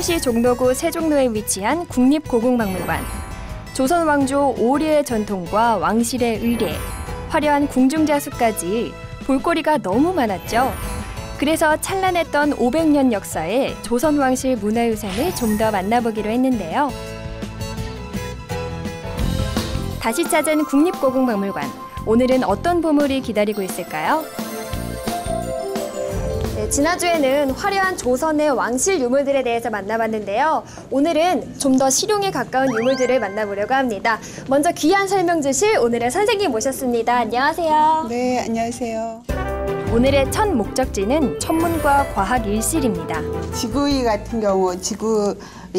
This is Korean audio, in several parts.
서울시 종로구 세종로에 위치한 국립고궁박물관. 조선 왕조 오류의 전통과 왕실의 의례, 화려한 궁중자수까지 볼거리가 너무 많았죠. 그래서 찬란했던 500년 역사의 조선 왕실 문화유산을 좀 더 만나보기로 했는데요. 다시 찾은 국립고궁박물관. 오늘은 어떤 보물이 기다리고 있을까요? 네, 지난주에는 화려한 조선의 왕실 유물들에 대해서 만나봤는데요. 오늘은 좀 더 실용에 가까운 유물들을 만나보려고 합니다. 먼저 귀한 설명 주실 오늘의 선생님 모셨습니다. 안녕하세요. 네, 안녕하세요. 오늘의 첫 목적지는 천문과 과학일실입니다. 지구의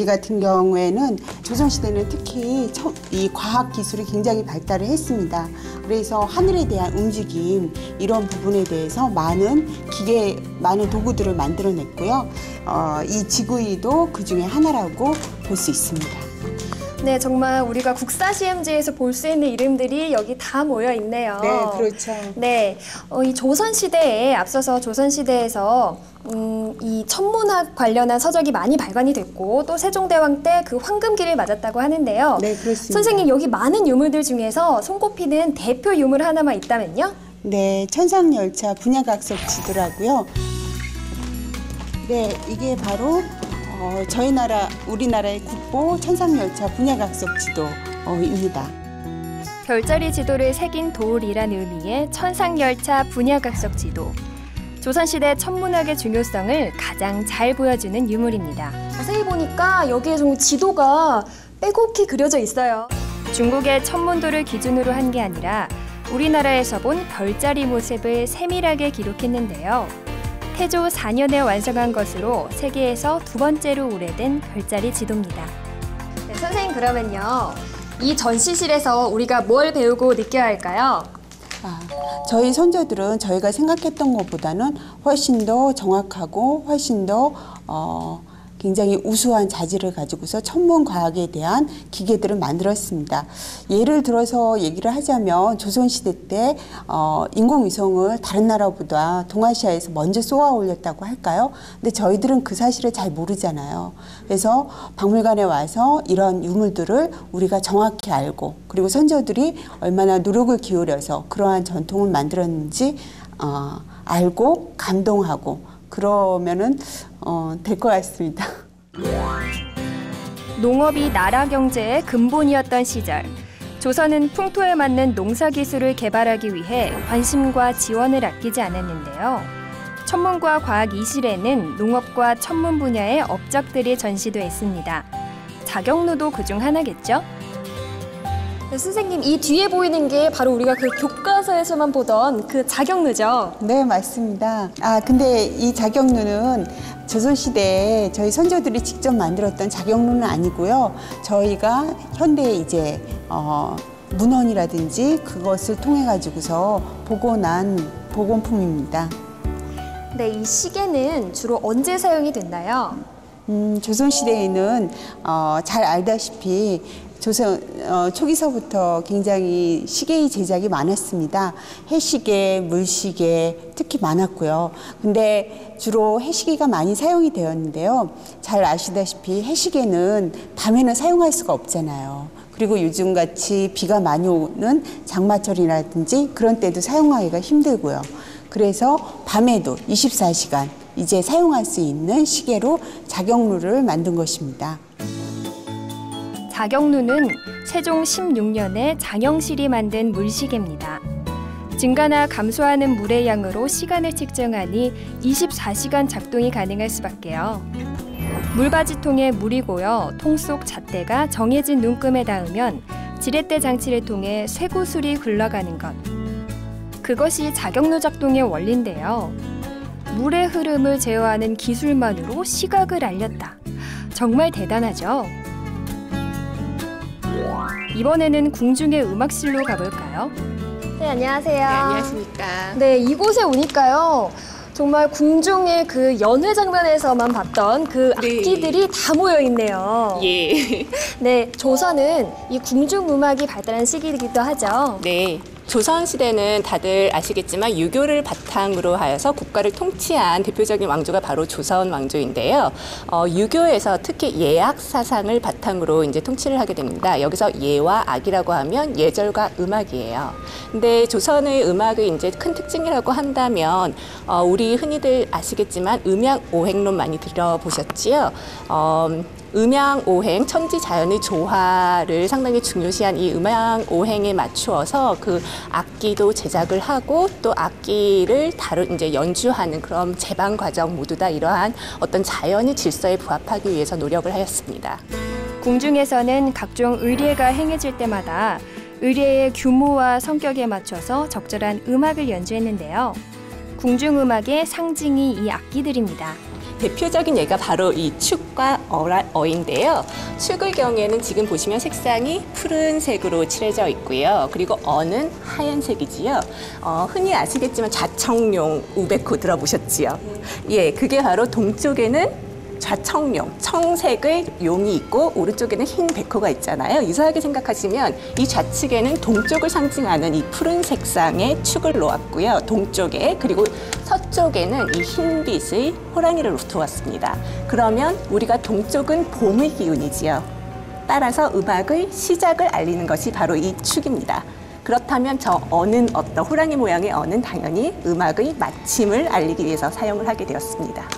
같은 경우에는 조선시대는 특히 이 과학 기술이 굉장히 발달을 했습니다. 그래서 하늘에 대한 움직임 이런 부분에 대해서 많은 도구들을 만들어냈고요. 이 지구의도 그 중에 하나라고 볼 수 있습니다. 네, 정말 우리가 국사시험지에서 볼 수 있는 이름들이 여기 다 모여 있네요. 네, 그렇죠. 네, 이 조선시대에 앞서서 조선시대에서 이 천문학 관련한 서적이 많이 발간이 됐고 또 세종대왕 때 그 황금기를 맞았다고 하는데요. 네, 그렇습니다. 선생님, 여기 많은 유물들 중에서 손꼽히는 대표 유물 하나만 있다면요? 네, 천상열차 분야각석 지도라고요. 네, 이게 바로 우리나라의 국보 천상열차 분야각석 지도입니다. 별자리 지도를 새긴 돌이란 의미의 천상열차 분야각석 지도. 조선시대 천문학의 중요성을 가장 잘 보여주는 유물입니다. 자세히 보니까 여기에 좀 지도가 빼곡히 그려져 있어요. 중국의 천문도를 기준으로 한 게 아니라 우리나라에서 본 별자리 모습을 세밀하게 기록했는데요. 태조 4년에 완성한 것으로 세계에서 두 번째로 오래된 별자리 지도입니다. 네, 선생님, 그러면요, 이 전시실에서 우리가 뭘 배우고 느껴야 할까요? 저희 선조들은 저희가 생각했던 것보다는 훨씬 더 정확하고 훨씬 더 굉장히 우수한 자질을 가지고서 천문과학에 대한 기계들을 만들었습니다. 예를 들어서 얘기를 하자면 조선시대 때 인공위성을 다른 나라보다 동아시아에서 먼저 쏘아 올렸다고 할까요? 근데 저희들은 그 사실을 잘 모르잖아요. 그래서 박물관에 와서 이런 유물들을 우리가 정확히 알고, 그리고 선조들이 얼마나 노력을 기울여서 그러한 전통을 만들었는지 알고 감동하고 그러면은 될 것 같습니다. 농업이 나라 경제의 근본이었던 시절, 조선은 풍토에 맞는 농사 기술을 개발하기 위해 관심과 지원을 아끼지 않았는데요. 천문과 과학 이실에는 농업과 천문 분야의 업적들이 전시돼 있습니다. 자경루도 그중 하나겠죠? 네, 선생님, 이 뒤에 보이는 게 바로 우리가 그 교과서에서만 보던 그 자경루죠? 네, 맞습니다. 근데 이 자경루는 조선시대에 저희 선조들이 직접 만들었던 자경루는 아니고요. 저희가 현대에 이제 문헌이라든지 그것을 통해 가지고서 복원한 복원품입니다. 네, 이 시계는 주로 언제 사용이 됐나요? 조선시대에는 잘 알다시피 조선 초기서부터 굉장히 시계의 제작이 많았습니다. 해시계, 물시계 특히 많았고요. 근데 주로 해시계가 많이 사용이 되었는데요. 잘 아시다시피 해시계는 밤에는 사용할 수가 없잖아요. 그리고 요즘같이 비가 많이 오는 장마철이라든지 그런 때도 사용하기가 힘들고요. 그래서 밤에도 24시간 이제 사용할 수 있는 시계로 자경루를 만든 것입니다. 자경루는 세종 16년에 장영실이 만든 물시계입니다. 증가나 감소하는 물의 양으로 시간을 측정하니 24시간 작동이 가능할 수밖에요. 물바지통에 물이 고여 통 속 잣대가 정해진 눈금에 닿으면 지렛대 장치를 통해 쇠구슬이 굴러가는 것. 그것이 자경루 작동의 원리인데요. 물의 흐름을 제어하는 기술만으로 시각을 알렸다. 정말 대단하죠? 이번에는 궁중의 음악실로 가볼까요? 네, 안녕하세요. 네, 안녕하십니까. 네, 이곳에 오니까요. 정말 궁중의 그 연회 장면에서만 봤던 그 악기들이 다 모여 있네요. 예. 네, 조선은 이 궁중 음악이 발달한 시기이기도 하죠. 네. 조선시대는 다들 아시겠지만 유교를 바탕으로 하여서 국가를 통치한 대표적인 왕조가 바로 조선 왕조인데요. 유교에서 특히 예악 사상을 바탕으로 이제 통치를 하게 됩니다. 여기서 예와 악이라고 하면 예절과 음악이에요. 근데 조선의 음악의 이제 큰 특징이라고 한다면 우리 흔히들 아시겠지만 음양오행론 많이 들어보셨지요? 음양오행, 천지자연의 조화를 상당히 중요시한 이 음양오행에 맞추어서 그 악기도 제작을 하고 또 악기를 이제 연주하는 그런 제방 과정 모두 다 이러한 어떤 자연의 질서에 부합하기 위해서 노력을 하였습니다. 궁중에서는 각종 의례가 행해질 때마다 의례의 규모와 성격에 맞춰서 적절한 음악을 연주했는데요. 궁중음악의 상징이 이 악기들입니다. 대표적인 예가 바로 이 축과 어인데요. 축의 경우에는 지금 보시면 색상이 푸른색으로 칠해져 있고요. 그리고 어는 하얀색이지요. 흔히 아시겠지만 자청용 우베코 들어보셨지요? 예, 그게 바로 동쪽에는 좌청용, 청색의 용이 있고 오른쪽에는 흰 백호가 있잖아요. 유사하게 생각하시면 이 좌측에는 동쪽을 상징하는 이 푸른 색상의 축을 놓았고요. 동쪽에 그리고 서쪽에는 이 흰빛의 호랑이를 두었습니다. 그러면 우리가 동쪽은 봄의 기운이지요. 따라서 음악의 시작을 알리는 것이 바로 이 축입니다. 그렇다면 저 어는 어떤 호랑이 모양의 어는 당연히 음악의 마침을 알리기 위해서 사용을 하게 되었습니다.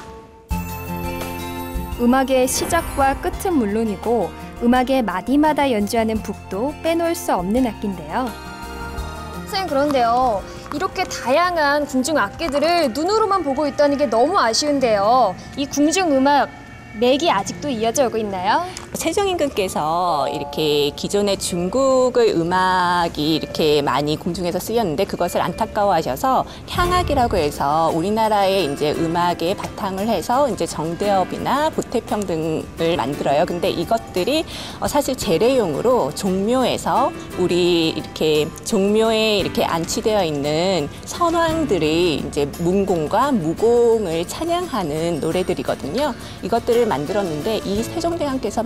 음악의 시작과 끝은 물론이고 음악의 마디마다 연주하는 북도 빼놓을 수 없는 악기인데요. 선생님, 그런데요. 이렇게 다양한 궁중 악기들을 눈으로만 보고 있다는 게 너무 아쉬운데요. 이 궁중 음악 맥이 아직도 이어져 오고 있나요? 세종임금께서 이렇게 기존의 중국의 음악이 이렇게 많이 궁중에서 쓰였는데 그것을 안타까워하셔서 향악이라고 해서 우리나라의 이제 음악에 바탕을 해서 이제 정대업이나 보태평 등을 만들어요. 근데 이것들이 사실 재래용으로 종묘에서 우리 이렇게 종묘에 이렇게 안치되어 있는 선왕들이 이제 문공과 무공을 찬양하는 노래들이거든요. 이것들을 만들었는데 이 세종대왕께서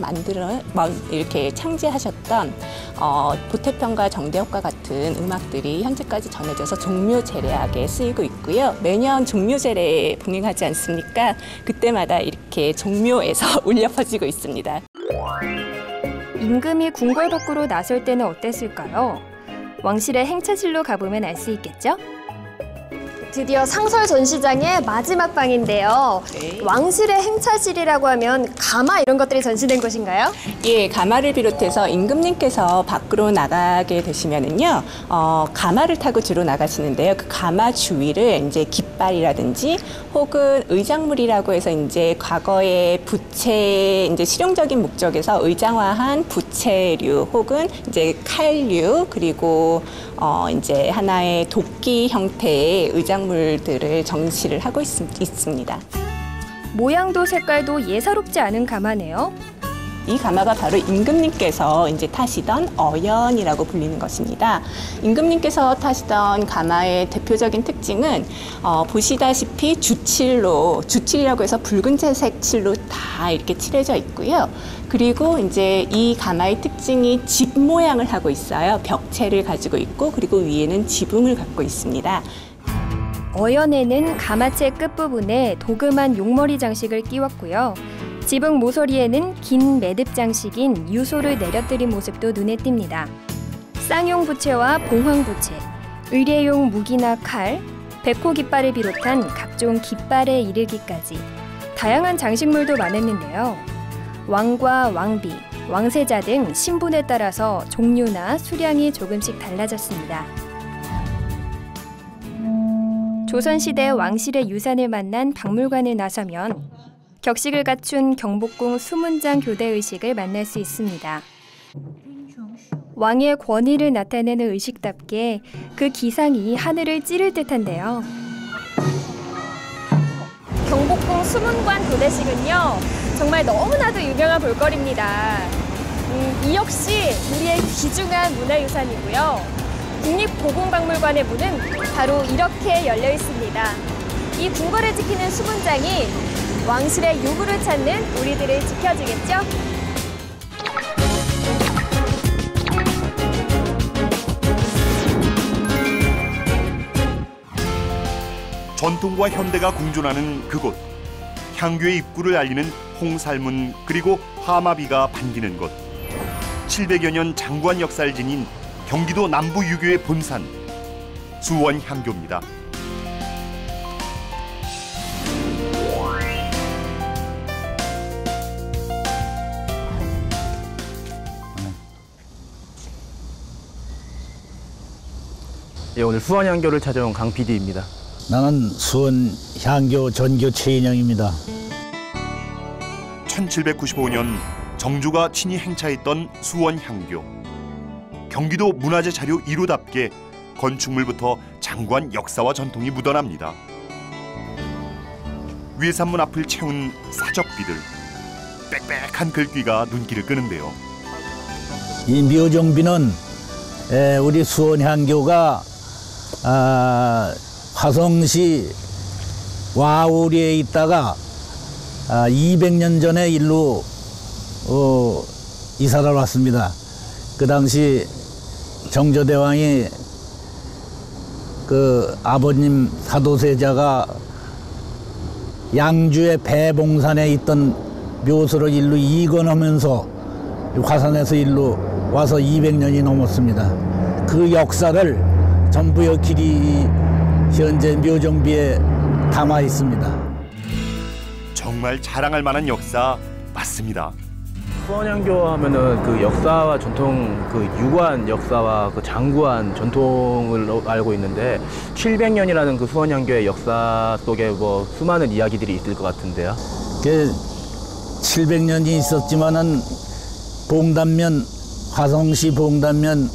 이렇게 창제하셨던 보태평과 정대업과 같은 음악들이 현재까지 전해져서 종묘 제례악에 쓰이고 있고요. 매년 종묘 제례에 봉행하지 않습니까? 그때마다 이렇게 종묘에서 울려 퍼지고 있습니다. 임금이 궁궐 밖으로 나설 때는 어땠을까요? 왕실의 행차실로 가보면 알 수 있겠죠? 드디어 상설 전시장의 마지막 방인데요. 네. 왕실의 행차실이라고 하면 가마 이런 것들이 전시된 곳인가요? 예, 가마를 비롯해서 임금님께서 밖으로 나가게 되시면은요, 가마를 타고 주로 나가시는데요. 그 가마 주위를 이제 깃발이라든지 혹은 의장물이라고 해서 이제 과거의 부채, 이제 실용적인 목적에서 의장화한 부채류 혹은 이제 칼류 그리고 이제 하나의 도끼 형태의 의장물들을 전시를 하고 있습니다. 모양도 색깔도 예사롭지 않은 가마네요. 이 가마가 바로 임금님께서 이제 타시던 어연이라고 불리는 것입니다. 임금님께서 타시던 가마의 대표적인 특징은 보시다시피 주칠이라고 해서 붉은색 칠로 다 이렇게 칠해져 있고요. 그리고 이제 이 가마의 특징이 집 모양을 하고 있어요. 벽체를 가지고 있고 그리고 위에는 지붕을 갖고 있습니다. 어연에는 가마채 끝부분에 도금한 용머리 장식을 끼웠고요. 지붕 모서리에는 긴 매듭 장식인 유소를 내려뜨린 모습도 눈에 띕니다. 쌍용 부채와 봉황 부채, 의례용 무기나 칼, 백호 깃발을 비롯한 각종 깃발에 이르기까지 다양한 장식물도 많았는데요. 왕과 왕비, 왕세자 등 신분에 따라서 종류나 수량이 조금씩 달라졌습니다. 조선시대 왕실의 유산을 만난 박물관을 나서면 격식을 갖춘 경복궁 수문장 교대 의식을 만날 수 있습니다. 왕의 권위를 나타내는 의식답게 그 기상이 하늘을 찌를 듯한데요. 경복궁 수문관 교대식은요, 정말 너무나도 유명한 볼거리입니다. 이 역시 우리의 귀중한 문화유산이고요. 국립고궁박물관의 문은 바로 이렇게 열려 있습니다. 이 궁궐을 지키는 수문장이 왕실의 요구를 찾는 우리들을 지켜주겠죠? 전통과 현대가 공존하는 그곳. 향교의 입구를 알리는 홍살문 그리고 하마비가 반기는 곳. 700여 년 장구한 역사를 지닌 경기도 남부 유교의 본산 수원향교입니다. 예, 오늘 수원향교를 찾아온 강 PD입니다. 나는 수원향교 전교 최인영입니다. 1795년 정조가 친히 행차했던 수원향교. 경기도 문화재 자료 1호답게 건축물부터 장구한 역사와 전통이 묻어납니다. 외산문 앞을 채운 사적비들, 빽빽한 글귀가 눈길을 끄는데요. 이 묘정비는 우리 수원향교가 화성시 와우리에 있다가 200년 전에 일로 이사를 왔습니다. 그 당시 정조대왕이 그 아버님 사도세자가 양주의 배봉산에 있던 묘소를 일로 이건하면서 화산에서 일로 와서 200년이 넘었습니다. 그 역사를 전부 여기이 현재 묘정비에 담아 있습니다. 정말 자랑할 만한 역사 맞습니다. 수원향교 하면은 그 역사와 전통, 그 유구한 역사와 그 장구한 전통을 알고 있는데 700년이라는 그 수원향교의 역사 속에 뭐 수많은 이야기들이 있을 것 같은데요. 그 700년이 있었지만은 봉단면 화성시 봉단면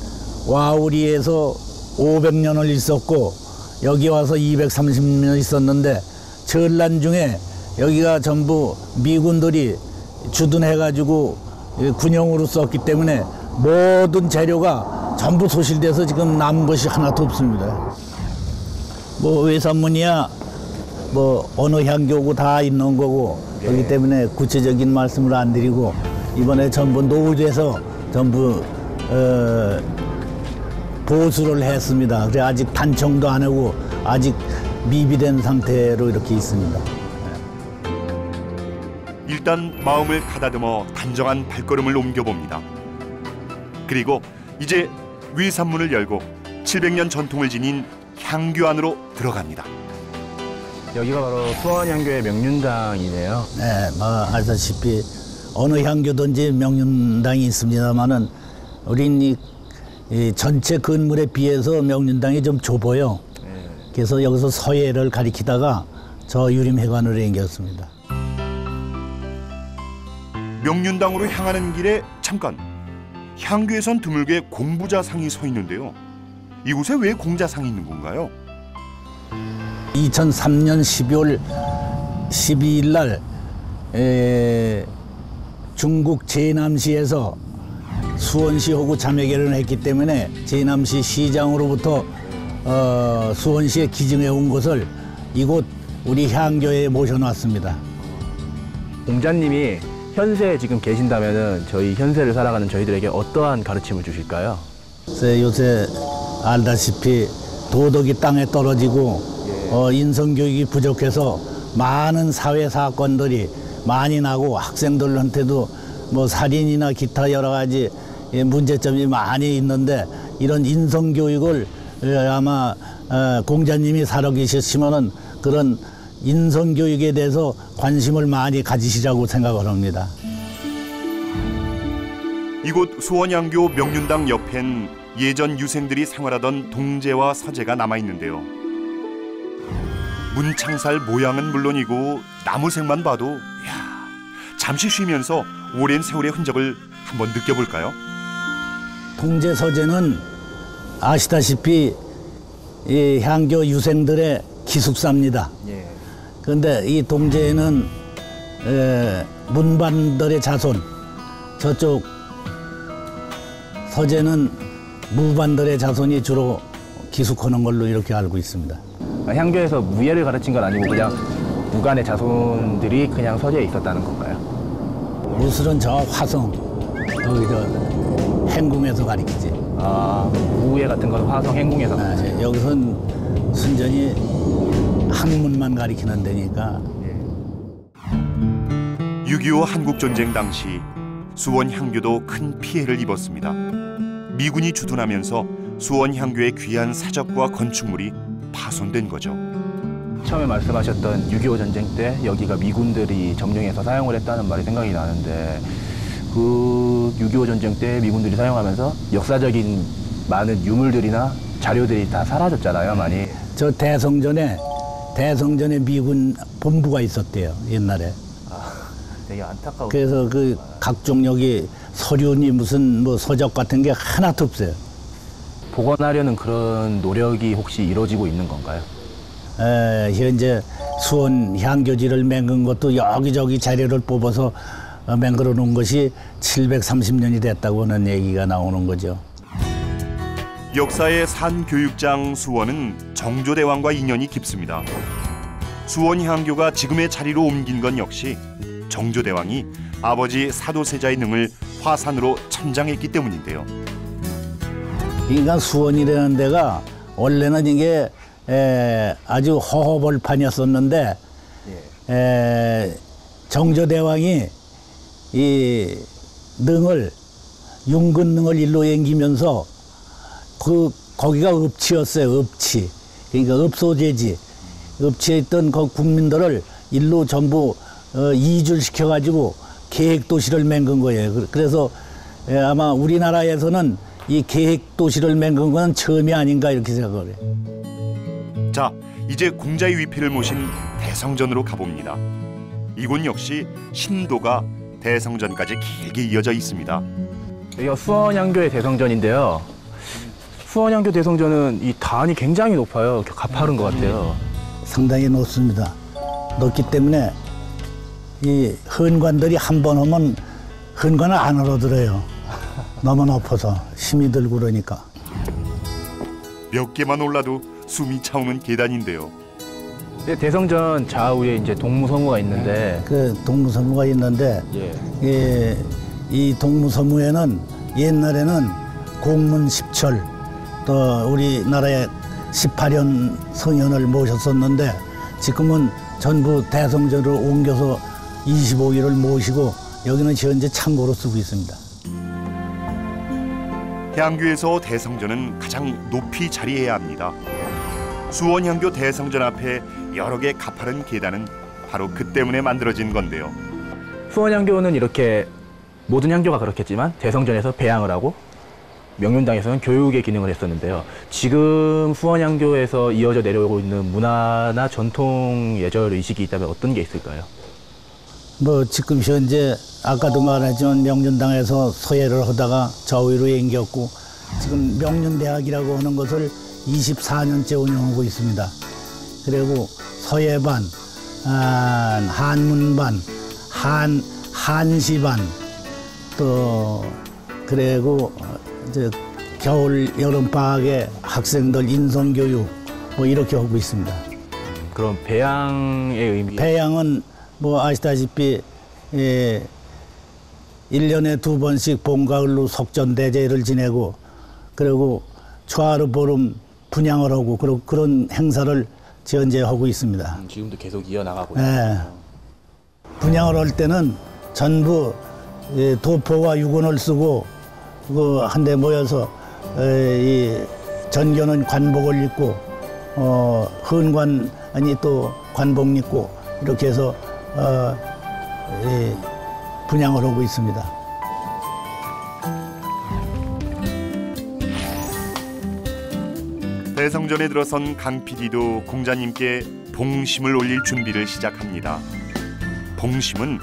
와우리에서 500년을 있었고 여기 와서 230년 있었는데 전란 중에 여기가 전부 미군들이 주둔해가지고 군용으로 썼기 때문에 모든 재료가 전부 소실돼서 지금 남은 것이 하나도 없습니다. 뭐 외산문이야 뭐 어느 향교고 다 있는 거고 그렇기 때문에 구체적인 말씀을 안 드리고 이번에 전부 노후돼서 전부 보수를 했습니다. 그래 아직 단청도 안 하고 아직 미비된 상태로 이렇게 있습니다. 일단 마음을 가다듬어 단정한 발걸음을 옮겨봅니다. 그리고 이제 외산문을 열고 700년 전통을 지닌 향교 안으로 들어갑니다. 여기가 바로 수원향교의 명륜당이네요. 네, 뭐 알다시피 어느 향교든지 명륜당이 있습니다만은 우린 이 전체 건물에 비해서 명륜당이 좀 좁아요. 그래서 여기서 서예를 가리키다가 저 유림회관으로 옮겼습니다. 명륜당으로 향하는 길에 잠깐 향교에선 드물게 공부자상이 서 있는데요. 이곳에 왜 공자상이 있는 건가요? 2003년 12월 12일 날 중국 제남시에서 수원시하고 자매결연을 했기 때문에 제남시 시장으로부터 수원시에 기증해 온 것을 이곳 우리 향교에 모셔놨습니다. 공자님이 현세에 지금 계신다면은 저희 현세를 살아가는 저희들에게 어떠한 가르침을 주실까요? 요새 알다시피 도덕이 땅에 떨어지고 인성교육이 부족해서 많은 사회 사건들이 많이 나고 학생들한테도 뭐 살인이나 기타 여러 가지 문제점이 많이 있는데 이런 인성교육을 아마 공자님이 살아계셨으면은 그런 인성교육에 대해서 관심을 많이 가지시라고 생각을 합니다. 이곳 수원향교 명륜당 옆엔 예전 유생들이 생활하던 동제와 서재가 남아있는데요. 문창살 모양은 물론이고 나무색만 봐도 이야, 잠시 쉬면서 오랜 세월의 흔적을 한번 느껴볼까요? 동제 서재는 아시다시피 이 향교 유생들의 기숙사입니다. 그런데 이 동제에는 문반들의 자손, 저쪽 서재는 무반들의 자손이 주로 기숙하는 걸로 이렇게 알고 있습니다. 향교에서 무예를 가르친 건 아니고 그냥 무간의 자손들이 그냥 서재에 있었다는 건가요? 무술은 저 화성, 여기 저 행궁에서 가르치지. 아, 무예 같은 건 화성 행궁에서. 여기선 순전히 학문만 가리키는 데니까. 6.25 한국전쟁 당시 수원 향교도 큰 피해를 입었습니다. 미군이 주둔하면서 수원 향교의 귀한 사적과 건축물이 파손된 거죠. 처음에 말씀하셨던 6.25 전쟁 때 여기가 미군들이 점령해서 사용을 했다는 말이 생각이 나는데 그 6.25 전쟁 때 미군들이 사용하면서 역사적인 많은 유물들이나 자료들이 다 사라졌잖아요, 많이. 저 대성전에 미군 본부가 있었대요, 옛날에. 되게 안타까워. 그래서 그 각종 여기 서류니 무슨 뭐 서적 같은 게 하나도 없어요. 복원하려는 그런 노력이 혹시 이루어지고 있는 건가요? 현재 수원 향교지를 맹근 것도 여기저기 자료를 뽑아서 맹글어 놓은 것이 730년이 됐다고 하는 얘기가 나오는 거죠. 역사의 산교육장 수원은 정조대왕과 인연이 깊습니다. 수원 향교가 지금의 자리로 옮긴 건 역시 정조대왕이 아버지 사도세자의 능을 화산으로 천장했기 때문인데요. 그러니까 수원이라는 데가 원래는 이게 아주 허허벌판이었었는데 정조대왕이 이 능을 윤근능을 일로 옮기면서 거기가 읍치였어요. 읍치. 그러니까 읍소재지. 읍치에 있던 그 국민들을 일로 전부 이주시켜가지고 계획도시를 맹근 거예요. 그래서 아마 우리나라에서는 이 계획도시를 맹근 건 처음이 아닌가 이렇게 생각을 해요. 자, 이제 공자의 위패를 모신 대성전으로 가봅니다. 이곳 역시 신도가 대성전까지 길게 이어져 있습니다. 여기가 수원향교의 대성전인데요. 수원향교 대성전은 이 단이 굉장히 높아요. 가파른 것 같아요. 상당히 높습니다. 높기 때문에 이 헌관들이 한 번 오면 헌관을 안 알아들어요. 너무 높아서 힘이 들고 그러니까. 몇 개만 올라도 숨이 차오는 계단인데요. 대성전 좌우에 이제 동무서무가 있는데 그 동무서무가 있는데 이 동무서무에는 옛날에는 공문 10철 또 우리나라의 18년 성현을 모셨었는데 지금은 전부 대성전으로 옮겨서 25일을 모시고 여기는 현재 창고로 쓰고 있습니다. 향교에서 대성전은 가장 높이 자리해야 합니다. 수원향교 대성전 앞에 여러 개 가파른 계단은 바로 그 때문에 만들어진 건데요. 수원향교는 이렇게 모든 향교가 그렇겠지만 대성전에서 배양을 하고 명륜당에서는 교육의 기능을 했었는데요. 지금 수원향교에서 이어져 내려오고 있는 문화나 전통 예절 의식이 있다면 어떤 게 있을까요? 뭐 지금 현재 아까도 말했지만 명륜당에서 서예를 하다가 저위로 옮겼고 지금 명륜대학이라고 하는 것을 24년째 운영하고 있습니다. 그리고 서예반, 한문반, 한시반 또 그리고 겨울 여름 방학에 학생들 인성교육 뭐 이렇게 하고 있습니다. 그럼 배양의 의미? 배양은 뭐 아시다시피 1년에 2번씩 봄, 가을로 석전대제를 지내고 그리고 초하루 보름 분양을 하고 그런 행사를 현재 하고 있습니다. 지금도 계속 이어나가고 있어요. 네. 분양을 할 때는 전부 도포와 유건을 쓰고 한데 모여서 이 전교는 관복을 입고 헌관 아니 또 관복 입고 이렇게 해서 분양을 하고 있습니다. 대성전에 들어선 강 PD도 공자님께 봉심을 올릴 준비를 시작합니다. 봉심은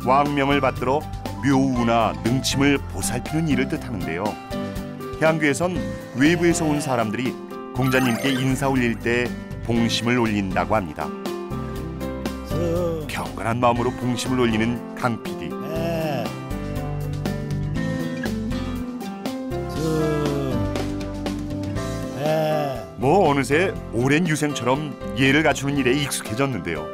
왕명을 받들어 묘우나 능침을 보살피는 일을 뜻하는데요. 향교에선 외부에서 온 사람들이 공자님께 인사 올릴 때 봉심을 올린다고 합니다. 경건한 마음으로 봉심을 올리는 강 PD. 뭐 어느새 오랜 유생처럼 예를 갖추는 일에 익숙해졌는데요.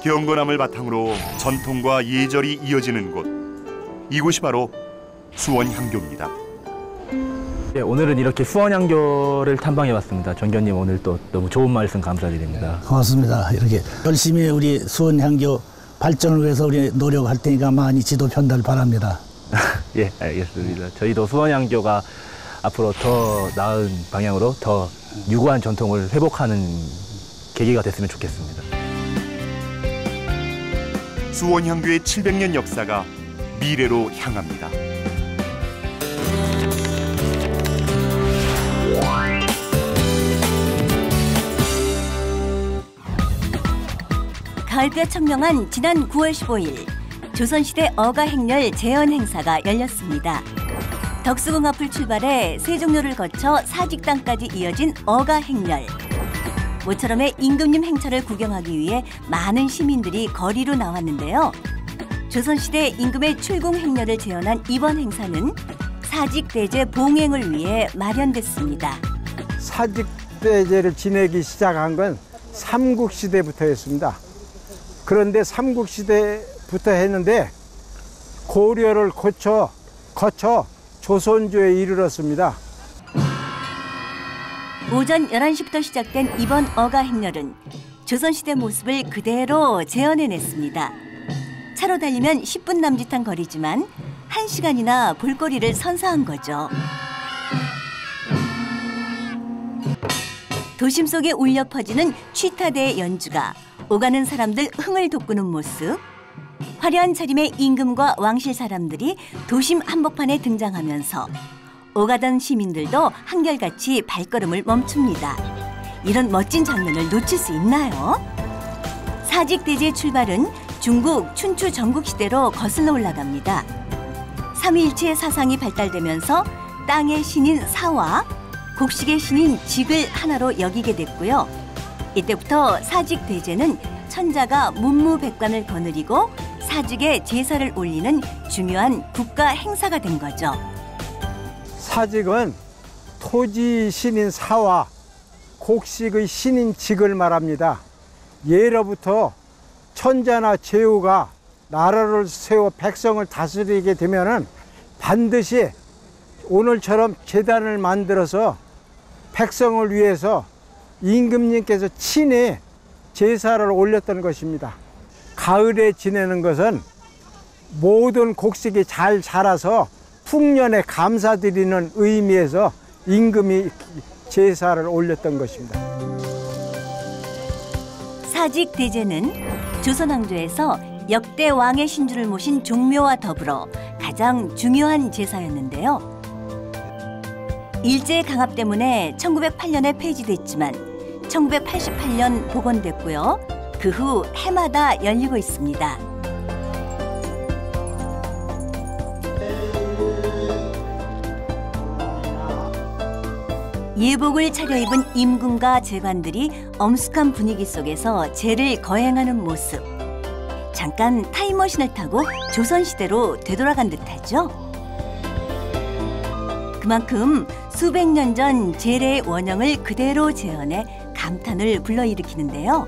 경건함을 바탕으로 전통과 예절이 이어지는 곳. 이곳이 바로 수원향교입니다. 예, 오늘은 이렇게 수원향교를 탐방해봤습니다. 전교님 오늘 또 너무 좋은 말씀 감사드립니다. 고맙습니다. 이렇게 열심히 우리 수원향교 발전을 위해서 우리 노력할 테니까 많이 지도 편달 바랍니다. 예, 알겠습니다. 저희도 수원향교가 앞으로 더 나은 방향으로 더 유구한 전통을 회복하는 계기가 됐으면 좋겠습니다. 수원향교의 700년 역사가 미래로 향합니다. 가을볕 청명한 지난 9월 15일 조선시대 어가행렬 제연 행사가 열렸습니다. 덕수궁 앞을 출발해 세종로를 거쳐 사직당까지 이어진 어가행렬. 모처럼의 임금님 행차를 구경하기 위해 많은 시민들이 거리로 나왔는데요. 조선시대 임금의 출궁 행렬을 재현한 이번 행사는 사직대제 봉행을 위해 마련됐습니다. 사직대제를 지내기 시작한 건 삼국시대부터였습니다. 그런데 삼국시대부터 했는데 고려를 거쳐 조선조에 이르렀습니다. 오전 11시부터 시작된 이번 어가행렬은 조선시대 모습을 그대로 재현해냈습니다. 차로 달리면 10분 남짓한 거리지만 1시간이나 볼거리를 선사한 거죠. 도심 속에 울려 퍼지는 취타대의 연주가 오가는 사람들 흥을 돋구는 모습. 화려한 차림의 임금과 왕실 사람들이 도심 한복판에 등장하면서 오가던 시민들도 한결같이 발걸음을 멈춥니다. 이런 멋진 장면을 놓칠 수 있나요? 사직대제의 출발은 중국 춘추 전국시대로 거슬러 올라갑니다. 삼위일체의 사상이 발달되면서 땅의 신인 사와 곡식의 신인 직을 하나로 여기게 됐고요. 이때부터 사직대제는 천자가 문무백관을 거느리고 사직에 제사를 올리는 중요한 국가 행사가 된 거죠. 사직은 토지 신인 사와 곡식의 신인 직을 말합니다. 예로부터 천자나 제후가 나라를 세워 백성을 다스리게 되면은 반드시 오늘처럼 제단을 만들어서 백성을 위해서 임금님께서 친히 제사를 올렸던 것입니다. 가을에 지내는 것은 모든 곡식이 잘 자라서 풍년에 감사드리는 의미에서 임금이 제사를 올렸던 것입니다. 사직대제는 조선왕조에서 역대 왕의 신주를 모신 종묘와 더불어 가장 중요한 제사였는데요. 일제 강압 때문에 1908년에 폐지됐지만 1988년 복원됐고요. 그 후 해마다 열리고 있습니다. 예복을 차려입은 임금과 제관들이 엄숙한 분위기 속에서 제를 거행하는 모습. 잠깐 타임머신을 타고 조선시대로 되돌아간 듯하죠. 그만큼 수백 년 전 제례의 원형을 그대로 재현해 감탄을 불러일으키는데요.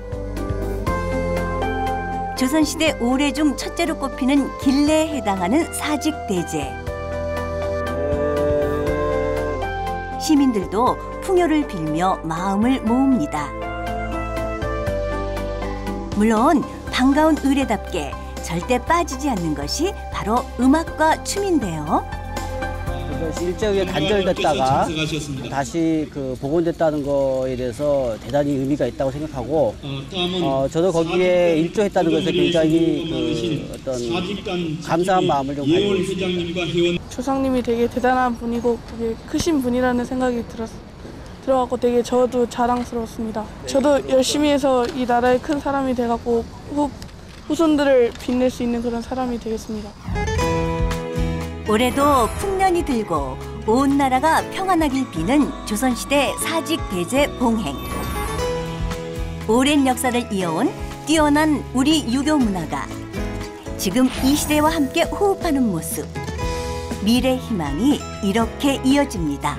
조선시대 오래 중 첫째로 꼽히는 길래에 해당하는 사직대제. 시민들도 풍요를 빌며 마음을 모읍니다. 물론 반가운 의례답게 절대 빠지지 않는 것이 바로 음악과 춤인데요. 일제에 단절됐다가 다시 복원됐다는 거에 대해서 대단히 의미가 있다고 생각하고 저도 거기에 일조했다는 것에 굉장히 어떤 감사한 마음을 좀 가지고 있습니다. 조상님이 되게 대단한 분이고 되게 크신 분이라는 생각이 들어갖고 되게 저도 자랑스러웠습니다. 저도 열심히 해서 이 나라의 큰 사람이 돼갖고 후손들을 빛낼 수 있는 그런 사람이 되겠습니다. 올해도 풍년이 들고 온 나라가 평안하길 비는 조선시대 사직대제 봉행. 오랜 역사를 이어온 뛰어난 우리 유교 문화가 지금 이 시대와 함께 호흡하는 모습. 미래 희망이 이렇게 이어집니다.